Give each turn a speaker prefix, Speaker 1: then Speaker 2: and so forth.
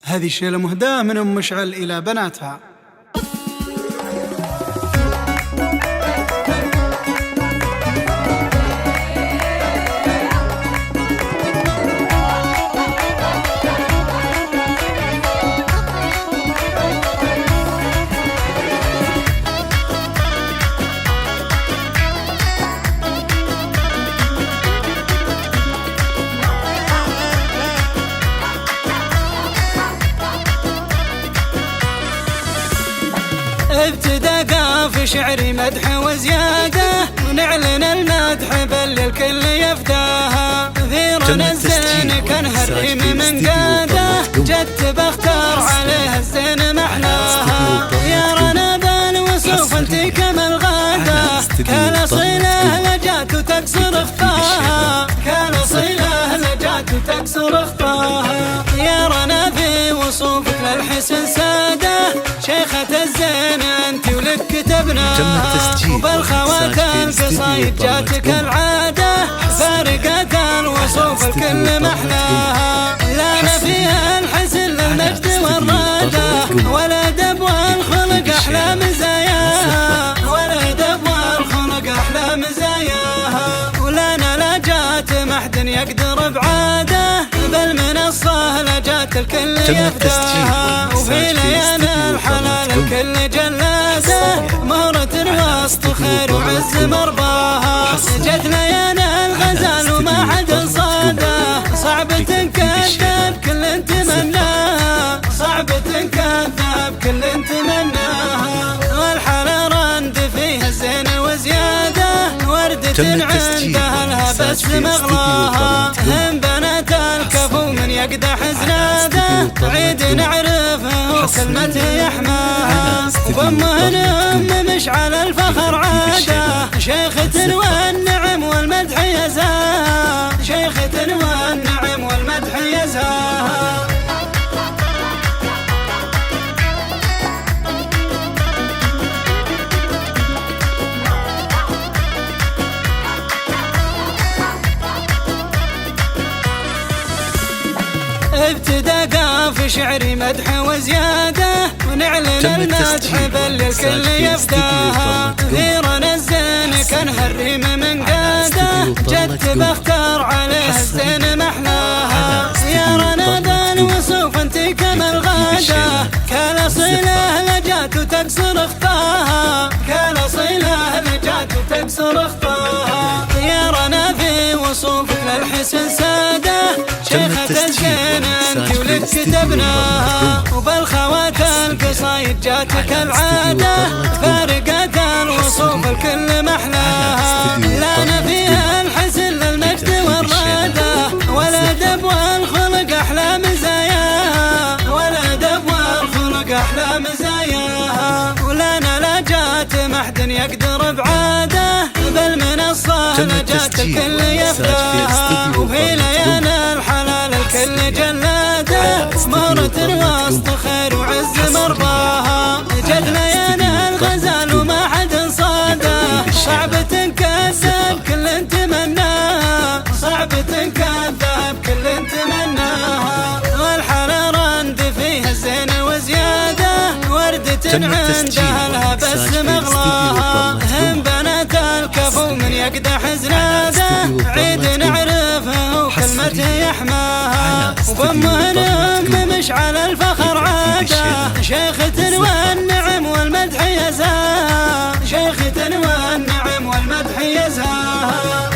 Speaker 1: هذه شيلة مهداة من أم مشعل إلى بناتها.
Speaker 2: ابتدى في شعري مدح وزيادة، ونعلن المدح بل الكل يفداها. ذيرنا الزين كان هالريم من قاده، جدت بختار عليه الزين محلاها. يا رنا بالوصوف انت كما الغاده، كان صيله لجات وتكسر اخفاها، كان صيله لجات وتكسر اخفاها. يا رنا في وصوفك للحسن ساده، شيخة الزين انت ولك كتبناها. وبالخوات القصايد جاتك العاده، فارقة الوصوف الكل محلاها. لنا فيها الحسن للمجد والراده، ولا دب والخلق احلى مزاياها، ولا دب والخلق احلى مزاياها. ولنا لا جات محد يقدر بعاده، بل من الصهله جات الكل يفداها. وفي ليالي الحلال الكل جلاده، مهرة وسط خير وعز مرضاها. جت ليالي الغزال وما حد صاده، صعبة كذاب كل تمناها، صعبة كذاب كل تمناها. والحلا رند فيها الزين وزياده، وردة عندها لها بس مغلاها. هم بنات الكفو من يقدح زناده، عيد نعرفه وكلمته يحماها. وامه مشعل الفخر عاده، شيخة والنعم والمدح يزاها، شيخة والنعم والمدح يزاها. ابتدى في شعري مدح وزيادة، ونعلن المدح بل الكل يفداها. غيرنا الزين كان هالريم من قاده، جدت بختار عليه الزين محلاها. يا رنا بالوصوف انت كما الغاده، كان صيله لجات وتكسر اخفاها، كان صيله لجات وتكسر اخفاها. يا رنا في وصوفك للحسن ساده، شيخة الزين انت ولك كتبناها. وبالخوات القصايد جاتك العاده، فارقة الوصوف الكل محلاها. لنا فيها الحسن للمجد والراده، ولا دب والخلق احلى مزاياها، ولا دب والخلق احلى مزاياها. ولنا لا جات محد يقدر بعاده، بل من الصهله جات الكل يفداها. وفي ليالي الحلال الكل جلاده، مهرة وسط خير وعز مرضاها. جت ليالي الغزال وما حد صاده، صعبة كذاب كل تمناها، صعبة كذاب كل تمناها. والحلا رند فيها الزين وزياده، وردة عندها لها بس مغلاها. هم بنات الكفو من يقدح زناده، عيد نعرفه وكلمته يحماها. وامه مشعل الفخر عاده، شيخة والنعم والمدح يزاها، شيخة والنعم والمدح يزاها.